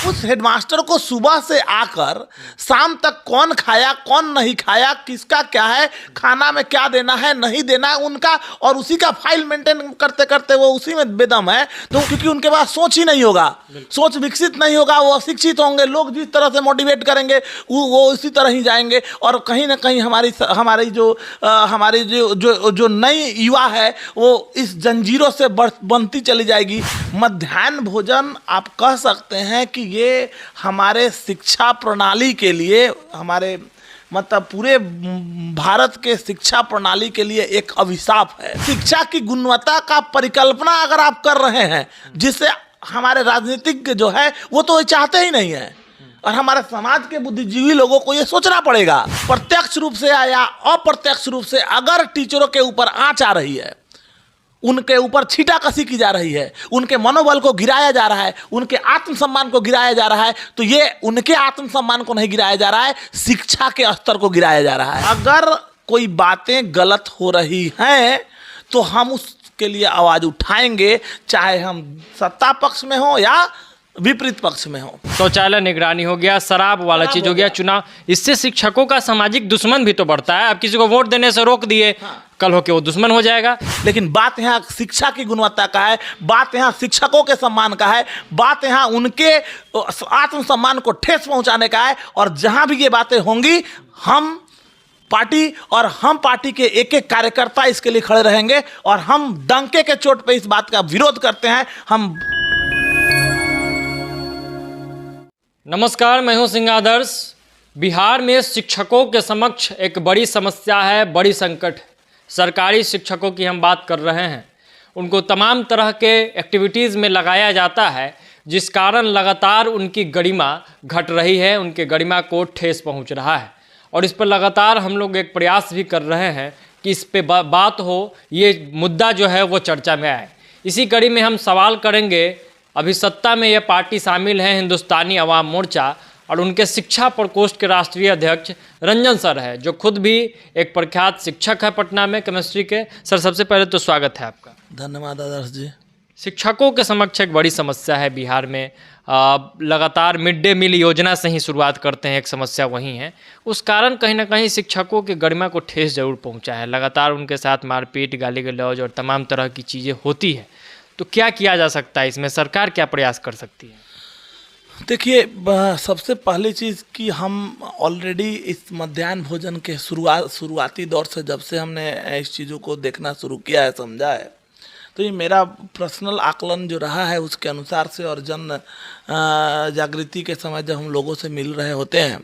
उस हेडमास्टर को सुबह से आकर शाम तक कौन खाया कौन नहीं खाया, किसका क्या है, खाना में क्या देना है नहीं देना है उनका, और उसी का फाइल मेंटेन करते करते वो उसी में बेदम है। तो क्योंकि उनके पास सोच ही नहीं होगा, सोच विकसित नहीं होगा, वो अशिक्षित होंगे, लोग जिस तरह से मोटिवेट करेंगे वो उसी तरह ही जाएंगे। और कहीं ना कहीं हमारी जो नई युवा है वो इस जंजीरों से बनती चली जाएगी। मध्याह्न भोजन आप कह सकते हैं कि ये हमारे शिक्षा प्रणाली के लिए, हमारे मतलब पूरे भारत के शिक्षा प्रणाली के लिए एक अभिशाप है। शिक्षा की गुणवत्ता का परिकल्पना अगर आप कर रहे हैं, जिससे हमारे राजनीतिज्ञ जो है वो तो चाहते ही नहीं है, और हमारे समाज के बुद्धिजीवी लोगों को ये सोचना पड़ेगा। प्रत्यक्ष रूप से या अप्रत्यक्ष रूप से अगर टीचरों के ऊपर आंच आ रही है, उनके ऊपर छींटाकशी की जा रही है, उनके मनोबल को गिराया जा रहा है, उनके आत्मसम्मान को गिराया जा रहा है, तो ये उनके आत्मसम्मान को नहीं गिराया जा रहा है, शिक्षा के स्तर को गिराया जा रहा है। अगर कोई बातें गलत हो रही हैं तो हम उसके लिए आवाज़ उठाएंगे, चाहे हम सत्ता पक्ष में हो या विपरीत पक्ष में हो। शौचालय निगरानी हो गया, शराब वाला चीज हो गया, चुनाव, इससे शिक्षकों का सामाजिक दुश्मन भी तो बढ़ता है। आप किसी को वोट देने से रोक दिए, कल होके वो दुश्मन हो जाएगा। लेकिन बात यहाँ शिक्षा की गुणवत्ता का है, बात यहाँ शिक्षकों के सम्मान का है, बात यहाँ उनके आत्मसम्मान को ठेस पहुँचाने का है। और जहाँ भी ये बातें होंगी, हम पार्टी के एक एक कार्यकर्ता इसके लिए खड़े रहेंगे, और हम डंके के चोट पे इस बात का विरोध करते हैं। नमस्कार, मैं हूं सिंह आदर्श। बिहार में शिक्षकों के समक्ष एक बड़ी समस्या है, बड़ी संकट। सरकारी शिक्षकों की हम बात कर रहे हैं। उनको तमाम तरह के एक्टिविटीज़ में लगाया जाता है, जिस कारण लगातार उनकी गरिमा घट रही है, उनके गरिमा को ठेस पहुंच रहा है। और इस पर लगातार हम लोग एक प्रयास भी कर रहे हैं कि इस पे बात हो, ये मुद्दा जो है वो चर्चा में आए। इसी कड़ी में हम सवाल करेंगे, अभी सत्ता में यह पार्टी शामिल है हिंदुस्तानी अवाम मोर्चा, और उनके शिक्षा प्रकोष्ठ के राष्ट्रीय अध्यक्ष रंजन सर है, जो खुद भी एक प्रख्यात शिक्षक है पटना में केमिस्ट्री के। सर, सबसे पहले तो स्वागत है आपका। धन्यवाद आदर्श जी। शिक्षकों के समक्ष एक बड़ी समस्या है बिहार में। लगातार मिड डे मील योजना से ही शुरुआत करते हैं, एक समस्या वही है। उस कारण कहीं ना कहीं शिक्षकों के गरिमा को ठेस जरूर पहुंचा है। लगातार उनके साथ मारपीट, गाली गलौज और तमाम तरह की चीज़ें होती है। तो क्या किया जा सकता है इसमें, सरकार क्या प्रयास कर सकती है? देखिए, सबसे पहली चीज़ कि हम ऑलरेडी इस मध्याह्न भोजन के शुरुआती दौर से, जब से हमने इस चीज़ों को देखना शुरू किया है, समझा है, तो ये मेरा पर्सनल आकलन जो रहा है उसके अनुसार से, और जन जागृति के समय जब हम लोगों से मिल रहे होते हैं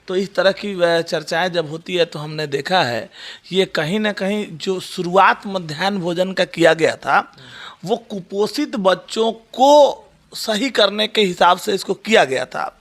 तो इस तरह की चर्चाएं जब होती है तो हमने देखा है ये कहीं ना कहीं जो शुरुआत मध्याह्न भोजन का किया गया था वो कुपोषित बच्चों को सही करने के हिसाब से इसको किया गया था।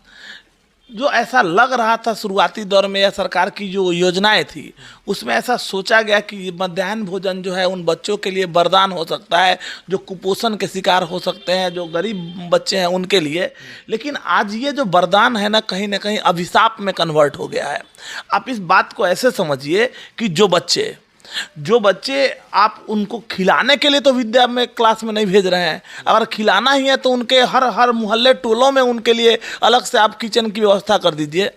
जो ऐसा लग रहा था शुरुआती दौर में, या सरकार की जो योजनाएं थी उसमें ऐसा सोचा गया कि मध्याह्न भोजन जो है उन बच्चों के लिए वरदान हो सकता है जो कुपोषण के शिकार हो सकते हैं, जो गरीब बच्चे हैं उनके लिए। लेकिन आज ये जो वरदान है ना कहीं अभिशाप में कन्वर्ट हो गया है। आप इस बात को ऐसे समझिए कि जो बच्चे आप उनको खिलाने के लिए तो विद्या में क्लास में नहीं भेज रहे हैं, अगर खिलाना ही है तो उनके हर मोहल्ले टोलों में उनके लिए अलग से आप किचन की व्यवस्था कर दीजिए।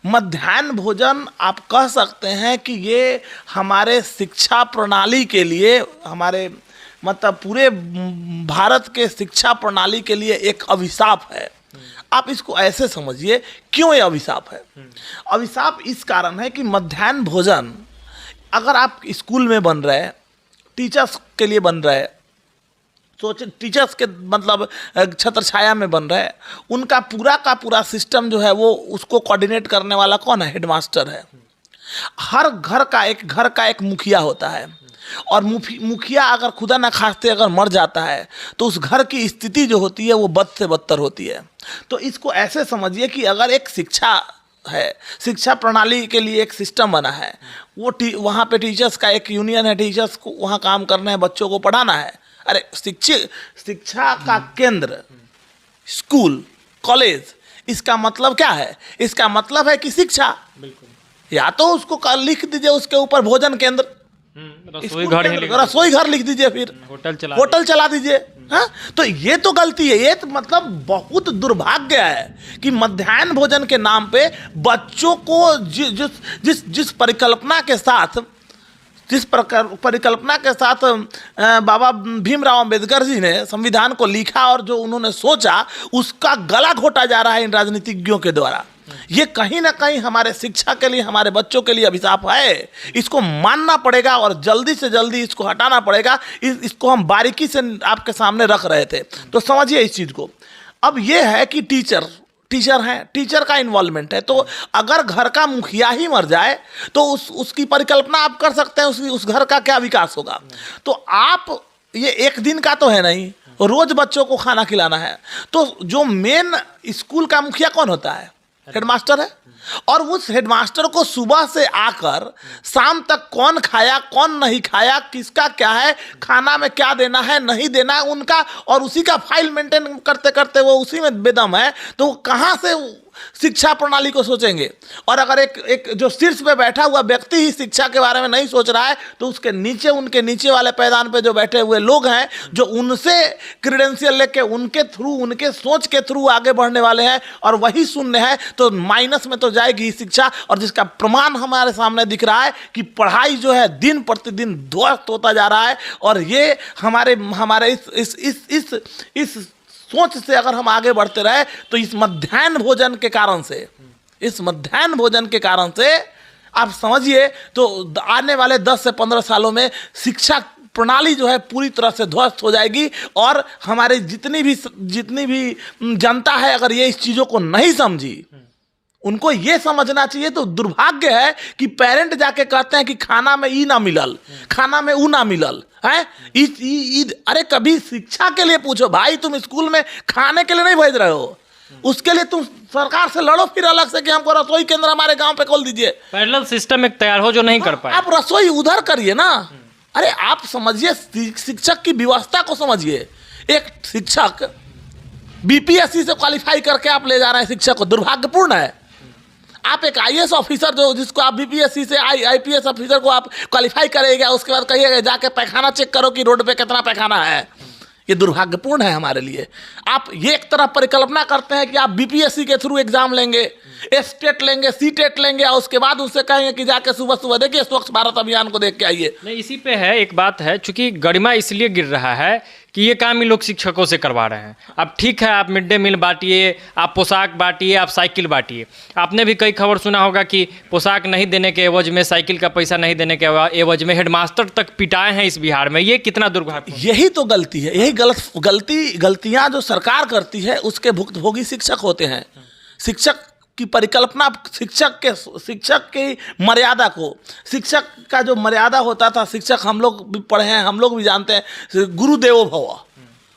मध्याह्न भोजन आप कह सकते हैं कि ये हमारे शिक्षा प्रणाली के लिए, हमारे मतलब पूरे भारत के शिक्षा प्रणाली के लिए एक अभिशाप है। आप इसको ऐसे समझिए, क्यों ये अभिशाप है? अभिशाप इस कारण है कि मध्याह्न भोजन अगर आप स्कूल में बन रहे हैं, टीचर्स के लिए बन रहे हैं, सोचे टीचर्स के मतलब छत्र छाया में बन रहे हैं, उनका पूरा का पूरा सिस्टम जो है वो उसको कोऑर्डिनेट करने वाला कौन है? हेडमास्टर है। हर घर का एक मुखिया होता है, और मुखिया अगर खुदा न खास्ते अगर मर जाता है तो उस घर की स्थिति जो होती है वो बद से बदतर होती है। तो इसको ऐसे समझिए कि अगर एक शिक्षा प्रणाली के लिए एक सिस्टम बना है, वो वहाँ पे टीचर्स का एक यूनियन है, टीचर्स को वहाँ काम करना है, बच्चों को पढ़ाना है। अरे शिक्षा का केंद्र स्कूल, कॉलेज, इसका मतलब क्या है? इसका मतलब है कि शिक्षा। या तो उसको लिख दीजिए उसके ऊपर भोजन केंद्र, रसोई घर लिख दीजिए, फिर होटल चला दीजिए। हाँ, तो ये तो गलती है। ये तो मतलब बहुत दुर्भाग्य है कि मध्याह्न भोजन के नाम पे बच्चों को जिस परिकल्पना के साथ बाबा भीमराव अंबेडकर जी ने संविधान को लिखा और जो उन्होंने सोचा, उसका गला घोटा जा रहा है इन राजनीतिज्ञों के द्वारा। ये कहीं ना कहीं हमारे शिक्षा के लिए, हमारे बच्चों के लिए अभिशाप है। इसको मानना पड़ेगा और जल्दी से जल्दी इसको हटाना पड़ेगा। इसको हम बारीकी से आपके सामने रख रहे थे, तो समझिए इस चीज़ को। अब ये है कि टीचर हैं, टीचर का इन्वॉल्वमेंट है। तो अगर घर का मुखिया ही मर जाए तो उसकी परिकल्पना आप कर सकते हैं उस घर का क्या विकास होगा। तो आप, ये एक दिन का तो है नहीं, रोज बच्चों को खाना खिलाना है। तो जो मेन स्कूल का मुखिया कौन होता है? हेडमास्टर है। और उस हेडमास्टर को सुबह से आकर शाम तक कौन खाया कौन नहीं खाया, किसका क्या है, खाना में क्या देना है नहीं देना है उनका, और उसी का फाइल मेंटेन करते करते वो उसी में बेदम है। तो कहाँ से शिक्षा प्रणाली को सोचेंगे? और अगर एक जो शीर्ष पे बैठा हुआ व्यक्ति ही शिक्षा के बारे में नहीं सोच रहा है, तो उसके नीचे, उनके नीचे वाले पैदान पे जो बैठे हुए लोग हैं, जो उनसे क्रेडेंशियल लेके, उनके थ्रू, उनके सोच के थ्रू आगे बढ़ने वाले हैं, और वही शून्य है, तो माइनस में तो जाएगी शिक्षा। और जिसका प्रमाण हमारे सामने दिख रहा है कि पढ़ाई जो है दिन प्रतिदिन ध्वस्त होता जा रहा है। और ये हमारे इस सोच से अगर हम आगे बढ़ते रहे, तो इस मध्याह्न भोजन के कारण से आप समझिए, तो आने वाले 10 से 15 सालों में शिक्षा प्रणाली जो है पूरी तरह से ध्वस्त हो जाएगी। और हमारे जितनी भी जनता है, अगर ये इस चीज़ों को नहीं समझी, उनको ये समझना चाहिए। तो दुर्भाग्य है कि पेरेंट जाके कहते हैं कि खाना में ई ना मिलल, खाना में ऊ ना मिलल है। अरे कभी शिक्षा के लिए पूछो भाई, तुम स्कूल में खाने के लिए नहीं भेज रहे हो, उसके लिए तुम सरकार से लड़ो फिर अलग से कि हमको रसोई केंद्र हमारे गांव पे खोल दीजिए। पैरेलल सिस्टम एक तैयार हो जो नहीं कर पाए। आप रसोई उधर करिए ना। अरे आप समझिए, शिक्षक की व्यवस्था को समझिए। एक शिक्षक बीपीएससी से क्वालिफाई करके आप ले जा रहे हैं शिक्षक को, दुर्भाग्यपूर्ण है। आप एक आईएएस ऑफिसर जिसको आप बीपीएससी से आईपीएस ऑफिसर को आप क्वालिफाई करेगा, उसके बाद कहिएगा जाके पैखाना चेक करो कि रोड पे कितना पैखाना है। ये दुर्भाग्यपूर्ण है हमारे लिए। आप ये एक तरफ परिकल्पना करते हैं कि आप बीपीएससी के थ्रू एग्जाम लेंगे, स्टेट लेंगे, सीटेट लेंगे, और उसके बाद उससे कहेंगे कि जाके सुबह सुबह देखिए स्वच्छ भारत अभियान को देख के आइए। नहीं, इसी पे है एक बात है, चूंकि गरिमा इसलिए गिर रहा है कि ये काम ही लोग शिक्षकों से करवा रहे हैं। अब ठीक है, आप मिड डे मील बांटिए, आप पोशाक बांटिए, आप साइकिल बांटिए। आपने भी कई खबर सुना होगा कि पोशाक नहीं देने के एवज में, साइकिल का पैसा नहीं देने के एवज में हेडमास्टर तक पिटाए हैं इस बिहार में। ये कितना दुर्भाग्य। यही तो गलती है। यही गलतियां जो सरकार करती है, उसके भुक्तभोगी शिक्षक होते हैं। शिक्षक की परिकल्पना, शिक्षक की मर्यादा को, शिक्षक का जो मर्यादा होता था, शिक्षक हम लोग भी पढ़े हैं, हम लोग भी जानते हैं, गुरु देवो भव।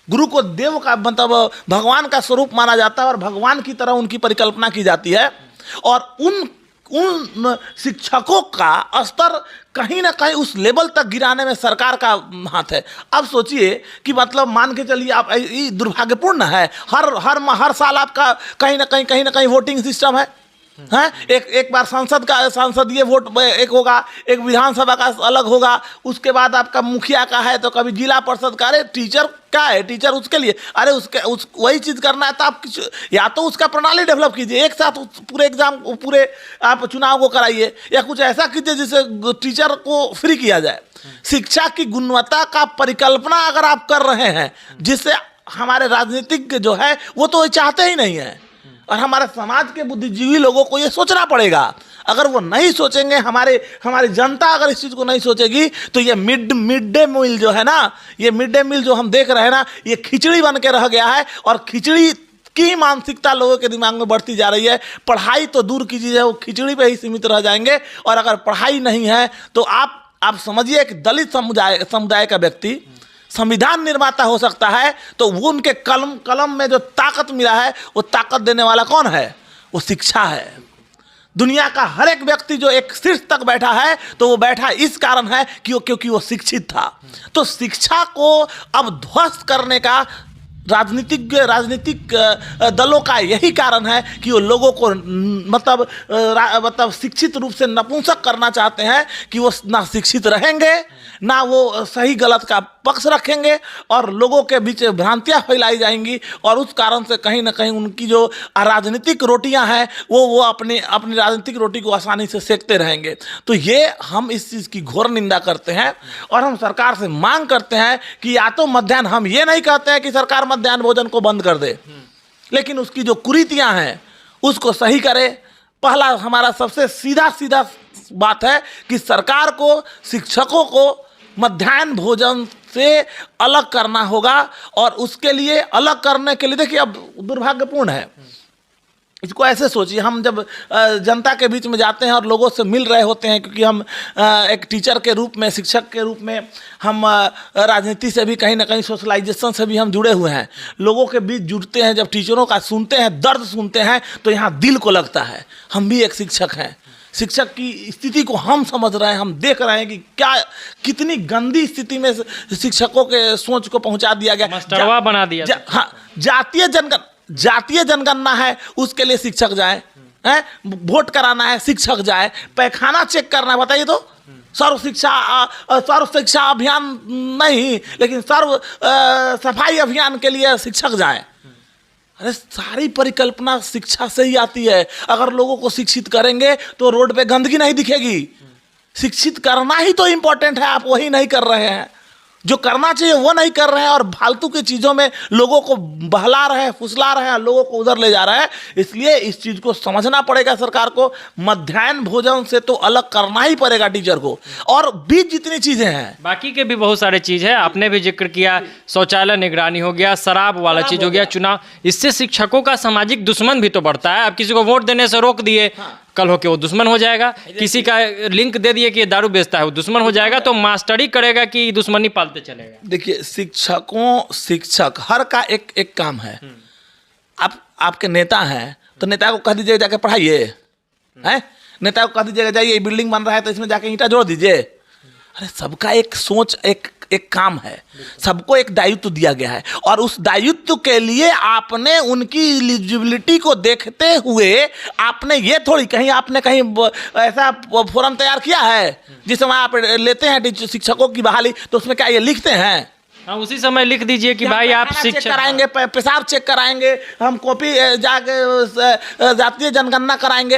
गुरु को देव का मतलब भगवान का स्वरूप माना जाता है, और भगवान की तरह उनकी परिकल्पना की जाती है। और उन शिक्षकों का स्तर कहीं ना कहीं उस लेवल तक गिराने में सरकार का हाथ है। अब सोचिए कि मतलब मान के चलिए आप, ये दुर्भाग्यपूर्ण है। हर साल आपका कहीं ना कहीं वोटिंग सिस्टम है। एक बार संसदीय वोट एक होगा, एक विधानसभा का अलग होगा, उसके बाद आपका मुखिया का है, तो कभी जिला परिषद का। अरे टीचर क्या है, टीचर उसके लिए, अरे वही चीज़ करना है तो आप या तो उसका प्रणाली डेवलप कीजिए, एक साथ पूरे आप चुनाव को कराइए, या कुछ ऐसा कीजिए जिससे टीचर को फ्री किया जाए। शिक्षा की गुणवत्ता का परिकल्पना अगर आप कर रहे हैं, जिससे हमारे राजनीतिज्ञ जो है वो तो चाहते ही नहीं है, और हमारे समाज के बुद्धिजीवी लोगों को ये सोचना पड़ेगा। अगर वो नहीं सोचेंगे, हमारी जनता अगर इस चीज़ को नहीं सोचेगी, तो ये मिड डे मील जो है ना, ये मिड डे मील जो हम देख रहे हैं ना, ये खिचड़ी बन के रह गया है। और खिचड़ी की मानसिकता लोगों के दिमाग में बढ़ती जा रही है। पढ़ाई तो दूर की चीज़ है, वो खिचड़ी पे ही सीमित रह जाएंगे। और अगर पढ़ाई नहीं है तो आप समझिए, एक दलित समुदाय का व्यक्ति संविधान निर्माता हो सकता है, तो वो उनके कलम में जो ताकत मिला है, वो ताकत देने वाला कौन है? वो शिक्षा है। दुनिया का हर एक व्यक्ति जो एक शीर्ष तक बैठा है, तो वो बैठा इस कारण है कि क्योंकि वो शिक्षित था। तो शिक्षा को अब ध्वस्त करने का राजनीतिक दलों का यही कारण है कि वो लोगों को मतलब शिक्षित रूप से नपुंसक करना चाहते हैं कि वो ना शिक्षित रहेंगे, ना वो सही गलत का पक्ष रखेंगे, और लोगों के बीच भ्रांतियां फैलाई जाएंगी, और उस कारण से कहीं ना कहीं उनकी जो राजनीतिक रोटियां हैं वो अपनी राजनीतिक रोटी को आसानी से सेकते रहेंगे। तो ये हम इस चीज़ की घोर निंदा करते हैं, और हम सरकार से मांग करते हैं कि या तो मध्याह्न, हम ये नहीं कहते हैं कि सरकार मध्याह्न भोजन को बंद कर दे, लेकिन उसकी जो कुरीतियां हैं उसको सही करे। पहला हमारा सबसे सीधा बात है कि सरकार को शिक्षकों को मध्याह्न भोजन से अलग करना होगा, और उसके लिए अलग करने के लिए देखिए अब दुर्भाग्यपूर्ण है, इसको ऐसे सोचिए, हम जब जनता के बीच में जाते हैं और लोगों से मिल रहे होते हैं, क्योंकि हम एक टीचर के रूप में, शिक्षक के रूप में, हम राजनीति से भी कहीं ना कहीं सोशलाइजेशन से भी हम जुड़े हुए हैं, लोगों के बीच जुड़ते हैं, जब टीचरों का सुनते हैं, दर्द सुनते हैं, तो यहाँ दिल को लगता है। हम भी एक शिक्षक हैं, शिक्षक की स्थिति को हम समझ रहे हैं, हम देख रहे हैं कि क्या कितनी गंदी स्थिति में शिक्षकों के सोच को पहुंचा दिया गया, मास्टरवा बना दिया। हाँ, जातीय जनगणना है, उसके लिए शिक्षक जाए, हैं, वोट कराना है शिक्षक जाए, पैखाना चेक करना है, बताइए तो सर्व शिक्षा अभियान नहीं, लेकिन सर्व सफाई अभियान के लिए शिक्षक जाए। अरे सारी परिकल्पना शिक्षा से ही आती है। अगर लोगों को शिक्षित करेंगे तो रोड पे गंदगी नहीं दिखेगी। शिक्षित करना ही तो इम्पोर्टेंट है, आप वही नहीं कर रहे हैं, जो करना चाहिए वो नहीं कर रहे हैं, और फालतू की चीज़ों में लोगों को बहला रहे हैं, फुसला रहे हैं, लोगों को उधर ले जा रहे हैं। इसलिए इस चीज़ को समझना पड़ेगा सरकार को, मध्याह्न भोजन से तो अलग करना ही पड़ेगा टीचर को। और बीच जितनी चीज़ें हैं, बाकी के भी बहुत सारे चीज़ है, आपने भी जिक्र किया, शौचालय निगरानी हो गया, शराब वाला चीज़ हो गया, चुनाव, इससे शिक्षकों का सामाजिक दुश्मन भी तो बढ़ता है। आप किसी को वोट देने से रोक दिए, कल होके वो दुश्मन हो जाएगा। किसी का लिंक दे दिए कि ये दारू बेचता है, वो दुश्मन हो जाएगा। तो मास्टरी करेगा कि दुश्मनी पालते चलेगा। देखिए शिक्षक हर का एक काम है। आपके नेता हैं तो नेता को कह दीजिए जाके पढ़ाइए, हैं, नेता को कह दीजिएगा जाइए बिल्डिंग बन रहा है तो इसमें जाके ईंटा जोड़ दीजिए। अरे सबका एक सोच, एक काम है, सबको एक दायित्व दिया गया है, और उस दायित्व के लिए आपने उनकी एलिजिबिलिटी को देखते हुए आपने ये थोड़ी आपने कहीं ऐसा फॉर्म तैयार किया है जिस समय आप लेते हैं शिक्षकों की बहाली, तो उसमें क्या ये लिखते हैं? हाँ, उसी समय लिख दीजिए कि भाई आप शिक्षक कराएंगे, पेशाब चेक कराएंगे, हम कॉपी जाके जातीय जनगणना कराएंगे,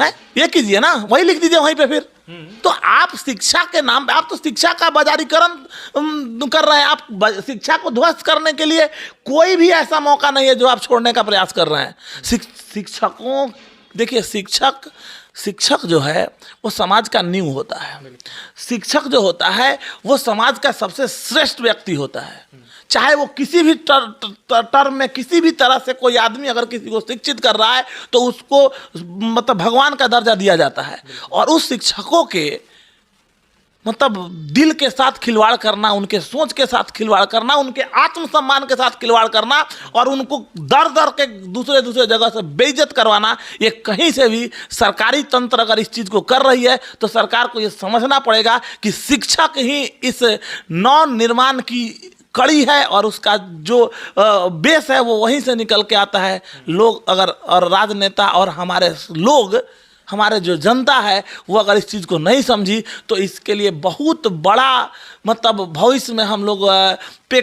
हैं, ये कीजिए ना, वही लिख दीजिए वहीं पे फिर। तो आप शिक्षा के नाम पे, आप तो शिक्षा का बाजारीकरण कर रहे हैं। आप शिक्षा को ध्वस्त करने के लिए कोई भी ऐसा मौका नहीं है जो आप छोड़ने का प्रयास कर रहे हैं। शिक्षकों, देखिए शिक्षक जो है वो समाज का नींव होता है। शिक्षक जो होता है वो समाज का सबसे श्रेष्ठ व्यक्ति होता है। चाहे वो किसी भी टर्म में किसी भी तरह से कोई आदमी अगर किसी को शिक्षित कर रहा है तो उसको मतलब भगवान का दर्जा दिया जाता है। और उस शिक्षकों के मतलब दिल के साथ खिलवाड़ करना, उनके सोच के साथ खिलवाड़ करना, उनके आत्मसम्मान के साथ खिलवाड़ करना, और उनको दर के दूसरे जगह से बेइज्जत करवाना, ये कहीं से भी सरकारी तंत्र अगर इस चीज़ को कर रही है तो सरकार को ये समझना पड़ेगा कि शिक्षक ही इस नव निर्माण की कड़ी है, और उसका जो बेस है वो वहीं से निकल के आता है। लोग अगर, और राजनेता और हमारे जो जनता है वो अगर इस चीज़ को नहीं समझी तो इसके लिए बहुत बड़ा मतलब भविष्य में हम लोग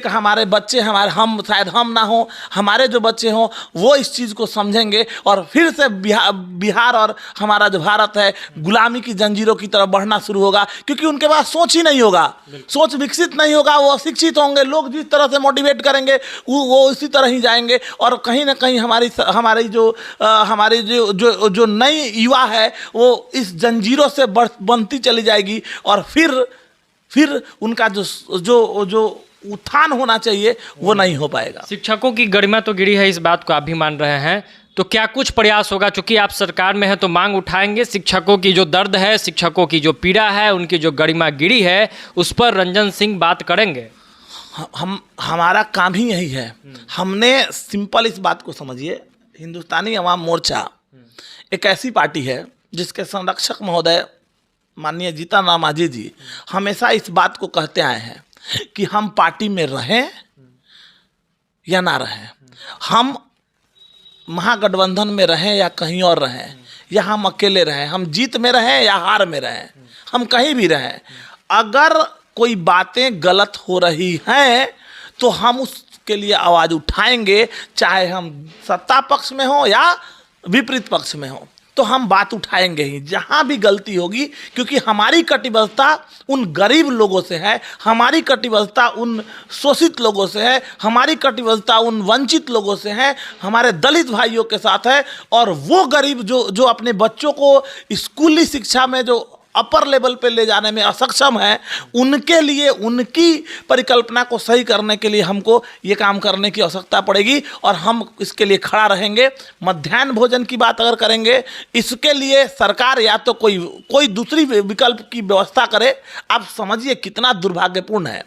हमारे बच्चे, हम शायद हम ना हो, हमारे जो बच्चे हों वो इस चीज़ को समझेंगे, और फिर से बिहार और हमारा जो भारत है गुलामी की जंजीरों की तरफ बढ़ना शुरू होगा, क्योंकि उनके पास सोच ही नहीं होगा, सोच विकसित नहीं होगा। वो अशिक्षित होंगे, लोग जिस तरह से मोटिवेट करेंगे वो उसी तरह ही जाएंगे, और कहीं ना कहीं हमारी जो नई युवा है वो इस जंजीरों से बनती चली जाएगी, और फिर उनका जो उत्थान होना चाहिए वो नहीं हो पाएगा। शिक्षकों की गरिमा तो गिरी है, इस बात को आप भी मान रहे हैं। तो क्या कुछ प्रयास होगा, चूंकि आप सरकार में हैं तो मांग उठाएंगे, शिक्षकों की जो दर्द है, शिक्षकों की जो पीड़ा है, उनकी जो गरिमा गिरी है, उस पर रंजन सिंह बात करेंगे। हमारा काम ही यही है। हमने सिंपल इस बात को समझिए, हिंदुस्तानी अवाम मोर्चा एक ऐसी पार्टी है जिसके संरक्षक महोदय माननीय जीतन राम मांझी जी हमेशा इस बात को कहते आए हैं कि हम पार्टी में रहें या ना रहें, हम महागठबंधन में रहें या कहीं और रहें, या हम अकेले रहें, हम जीत में रहें या हार में रहें, हम कहीं भी रहें, अगर कोई बातें गलत हो रही हैं तो हम उसके लिए आवाज़ उठाएंगे, चाहे हम सत्ता पक्ष में हो या विपरीत पक्ष में हो, तो हम बात उठाएंगे ही जहाँ भी गलती होगी, क्योंकि हमारी कटिबद्धता उन गरीब लोगों से है, हमारी कटिबद्धता उन शोषित लोगों से है, हमारी कटिबद्धता उन वंचित लोगों से है, हमारे दलित भाइयों के साथ है। और वो गरीब जो अपने बच्चों को स्कूली शिक्षा में जो अपर लेवल पे ले जाने में असक्षम है, उनके लिए, उनकी परिकल्पना को सही करने के लिए हमको ये काम करने की आवश्यकता पड़ेगी और हम इसके लिए खड़ा रहेंगे। मध्याह्न भोजन की बात अगर करेंगे, इसके लिए सरकार या तो कोई दूसरी विकल्प की व्यवस्था करे। आप समझिए कितना दुर्भाग्यपूर्ण है।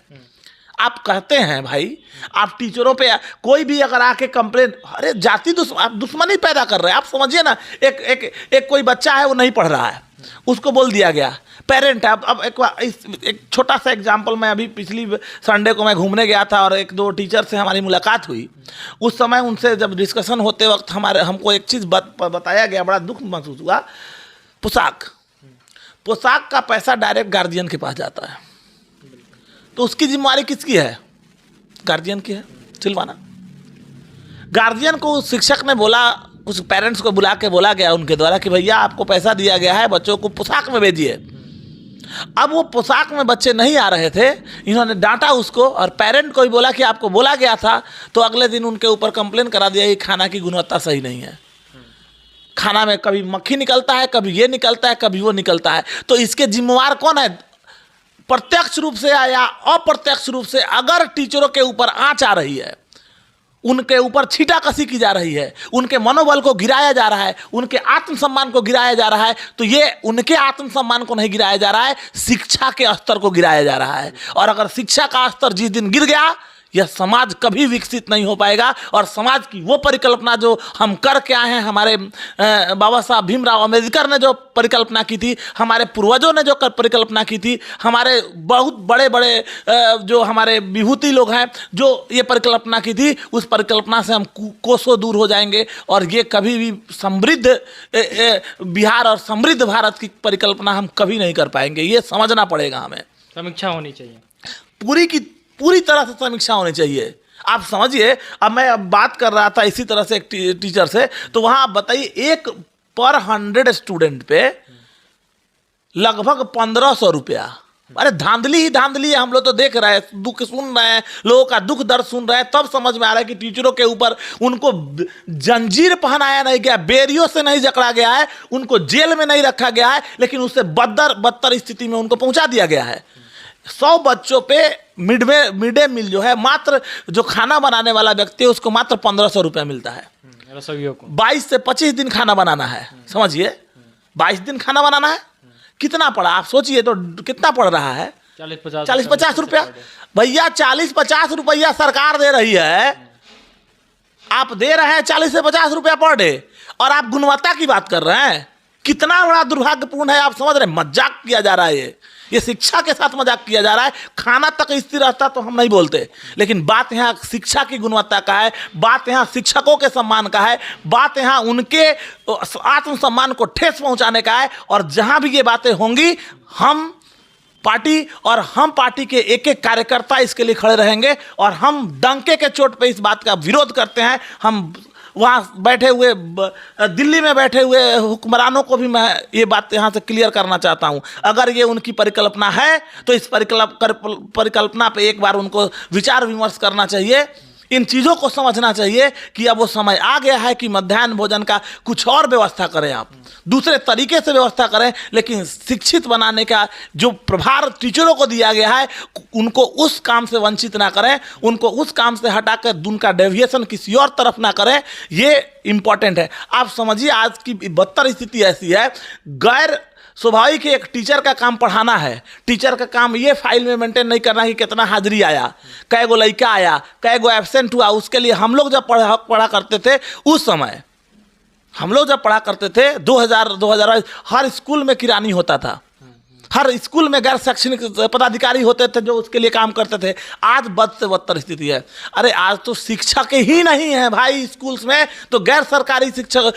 आप कहते हैं भाई, आप टीचरों पे कोई भी अगर आके कंप्लेन, अरे जाति आप दुश्मनी पैदा कर रहे हैं। आप समझिए ना, एक कोई बच्चा है वो नहीं पढ़ रहा है, उसको बोल दिया गया, पेरेंट है। अब एक छोटा सा एग्जांपल, मैं अभी पिछली संडे को मैं घूमने गया था और एक दो टीचर से हमारी मुलाकात हुई। उस समय उनसे जब डिस्कशन होते वक्त हमको एक चीज़ बताया गया, बड़ा दुख महसूस हुआ। पोशाक का पैसा डायरेक्ट गार्जियन के पास जाता है, तो उसकी जिम्मेवारी किसकी है? गार्जियन की है सिलवाना। गार्जियन को शिक्षक ने बोला, कुछ पेरेंट्स को बुला के बोला गया उनके द्वारा कि भैया आपको पैसा दिया गया है, बच्चों को पोशाक में भेजिए। अब वो पोशाक में बच्चे नहीं आ रहे थे, इन्होंने डांटा उसको और पेरेंट को भी बोला कि आपको बोला गया था, तो अगले दिन उनके ऊपर कंप्लेन करा दिया कि खाना की गुणवत्ता सही नहीं है, खाना में कभी मक्खी निकलता है, कभी ये निकलता है, कभी वो निकलता है। तो इसके जिम्मेवार कौन है? प्रत्यक्ष रूप से या अप्रत्यक्ष रूप से अगर टीचरों के ऊपर आंच आ रही है, उनके ऊपर छीटाकशी की जा रही है, उनके मनोबल को गिराया जा रहा है, उनके आत्मसम्मान को गिराया जा रहा है, तो ये उनके आत्मसम्मान को नहीं गिराया जा रहा है, शिक्षा के स्तर को गिराया जा रहा है। और अगर शिक्षा का स्तर जिस दिन गिर गया, यह समाज कभी विकसित नहीं हो पाएगा। और समाज की वो परिकल्पना जो हम करके आए हैं, हमारे बाबा साहब भीमराव अम्बेडकर ने जो परिकल्पना की थी, हमारे पूर्वजों ने जो परिकल्पना की थी, हमारे बहुत बड़े बड़े जो हमारे विभूति लोग हैं जो ये परिकल्पना की थी, उस परिकल्पना से हम कोसों दूर हो जाएंगे और ये कभी भी समृद्ध बिहार और समृद्ध भारत की परिकल्पना हम कभी नहीं कर पाएंगे। ये समझना पड़ेगा हमें। समीक्षा होनी चाहिए, पूरी तरह से समीक्षा होनी चाहिए। आप समझिए, अब मैं बात कर रहा था इसी तरह से एक टीचर से, तो वहाँ आप बताइए, एक पर 100 स्टूडेंट पे लगभग 1500 रुपया। अरे धांधली ही धांधली है। हम लोग तो देख रहे हैं, दुख सुन रहे हैं, लोगों का दुख दर्द सुन रहे हैं, तब समझ में आ रहा है कि टीचरों के ऊपर उनको जंजीर पहनाया नहीं गया, बेरियों से नहीं जकड़ा गया है, उनको जेल में नहीं रखा गया है, लेकिन उससे बदतर स्थिति में उनको पहुंचा दिया गया है। 100 बच्चों पे मिड डे मील जो है, मात्र जो खाना बनाने वाला व्यक्ति है उसको मात्र 1500 रुपया मिलता है। रसोइयों को 22 से 25 दिन खाना बनाना है। समझिए, 22 दिन खाना बनाना है, कितना पड़ा? आप सोचिए तो कितना पड़ रहा है? 40-50 रुपया। भैया 40-50 रुपया सरकार दे रही है, आप दे रहे हैं 40 से 50 रुपया पर डे, और आप गुणवत्ता की बात कर रहे हैं। कितना बड़ा दुर्भाग्यपूर्ण है। आप समझ रहे हैं, मजाक किया जा रहा है, ये शिक्षा के साथ मजाक किया जा रहा है। खाना तक स्थिर रहता तो हम नहीं बोलते, लेकिन बात यहाँ शिक्षा की गुणवत्ता का है, बात यहाँ शिक्षकों के सम्मान का है, बात यहाँ उनके आत्मसम्मान को ठेस पहुंचाने का है। और जहां भी ये बातें होंगी, हम पार्टी के एक एक कार्यकर्ता इसके लिए खड़े रहेंगे और हम डंके के चोट पे इस बात का विरोध करते हैं। हम वहाँ बैठे हुए दिल्ली में बैठे हुए हुक्मरानों को भी मैं ये बात यहाँ से क्लियर करना चाहता हूँ, अगर ये उनकी परिकल्पना है तो इस परिकल्पना पे एक बार उनको विचार विमर्श करना चाहिए। इन चीज़ों को समझना चाहिए कि अब वो समय आ गया है कि मध्याह्न भोजन का कुछ और व्यवस्था करें, आप दूसरे तरीके से व्यवस्था करें, लेकिन शिक्षित बनाने का जो प्रभार टीचरों को दिया गया है उनको उस काम से वंचित ना करें, उनको उस काम से हटाकर उनका डेविएशन किसी और तरफ ना करें। ये इम्पॉर्टेंट है। आप समझिए, आज की बदतर स्थिति ऐसी है, गैर स्वाभाविक एक टीचर का काम पढ़ाना है। टीचर का काम ये फाइल में मेंटेन नहीं करना कि कितना हाजिरी आया, कै गो लड़का आया, कै गो एब्सेंट हुआ। उसके लिए हम लोग जब पढ़ा करते थे, उस समय हम लोग जब पढ़ा करते थे 2000 हर स्कूल में किरानी होता था। हर स्कूल में गैर शैक्षणिक पदाधिकारी होते थे जो उसके लिए काम करते थे। आज बद से बदतर स्थिति है। अरे आज तो शिक्षक ही नहीं है भाई स्कूल्स में, तो गैर सरकारी शिक्षक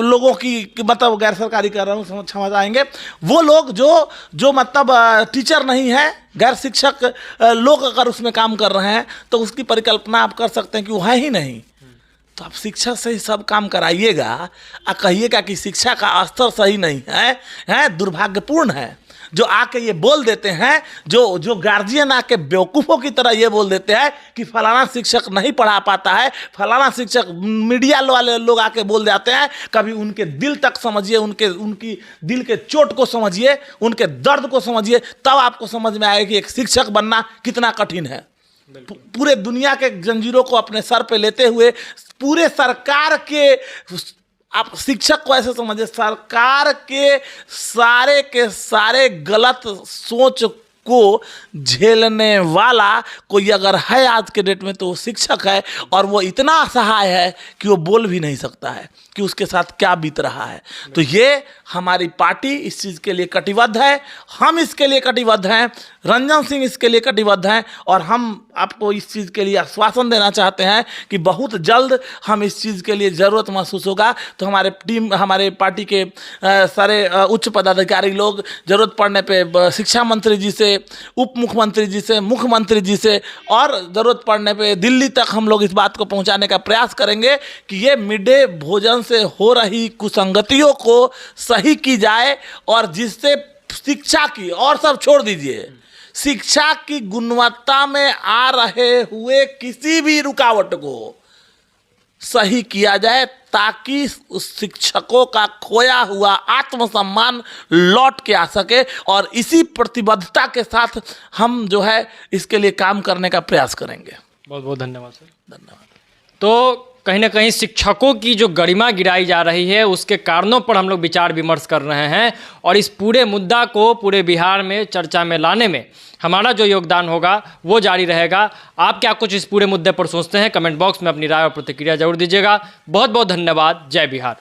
लोगों की मतलब गैर सरकारी कर रहा हूँ, समझ आएंगे वो लोग जो मतलब टीचर नहीं है, गैर शिक्षक लोग अगर उसमें काम कर रहे हैं तो उसकी परिकल्पना आप कर सकते हैं कि वो है ही नहीं। तो आप शिक्षा से ही सब काम कराइएगा और कहिएगा कि शिक्षा का स्तर सही नहीं है दुर्भाग्यपूर्ण है। जो आके ये बोल देते हैं, जो गार्जियन आके बेवकूफ़ों की तरह ये बोल देते हैं कि फलाना शिक्षक नहीं पढ़ा पाता है, फलाना शिक्षक, मीडिया वाले लोग आके बोल जाते हैं, कभी उनके दिल तक समझिए, उनकी दिल के चोट को समझिए, उनके दर्द को समझिए, तब आपको समझ में आएगा कि एक शिक्षक बनना कितना कठिन है। पूरे दुनिया के जंजीरों को अपने सर पे लेते हुए पूरे सरकार के, आप शिक्षक को ऐसे समझिए, सरकार के सारे गलत सोच को झेलने वाला कोई अगर है आज के डेट में तो वो शिक्षक है। और वो इतना असहाय है कि वो बोल भी नहीं सकता है कि उसके साथ क्या बीत रहा है। तो ये हमारी पार्टी इस चीज़ के लिए कटिबद्ध है, हम इसके लिए कटिबद्ध हैं, रंजन सिंह इसके लिए कटिबद्ध हैं, और हम आपको इस चीज़ के लिए आश्वासन देना चाहते हैं कि बहुत जल्द हम इस चीज़ के लिए ज़रूरत महसूस होगा तो हमारे पार्टी के सारे उच्च पदाधिकारी लोग ज़रूरत पड़ने पे शिक्षा मंत्री जी से, उप मुख्यमंत्री जी से, मुख्यमंत्री जी से, और ज़रूरत पड़ने पे दिल्ली तक हम लोग इस बात को पहुंचाने का प्रयास करेंगे कि ये मिड डे भोजन से हो रही कुसंगतियों को सही की जाए, और जिससे शिक्षा की, और सब छोड़ दीजिए, शिक्षा की गुणवत्ता में आ रहे हुए किसी भी रुकावट को सही किया जाए, ताकि शिक्षकों का खोया हुआ आत्मसम्मान लौट के आ सके। और इसी प्रतिबद्धता के साथ हम जो है इसके लिए काम करने का प्रयास करेंगे। बहुत बहुत धन्यवाद सर। धन्यवाद। तो कहीं ना कहीं शिक्षकों की जो गरिमा गिराई जा रही है उसके कारणों पर हम लोग विचार विमर्श कर रहे हैं, और इस पूरे मुद्दा को पूरे बिहार में चर्चा में लाने में हमारा जो योगदान होगा वो जारी रहेगा। आप क्या कुछ इस पूरे मुद्दे पर सोचते हैं, कमेंट बॉक्स में अपनी राय और प्रतिक्रिया जरूर दीजिएगा। बहुत बहुत धन्यवाद। जय बिहार।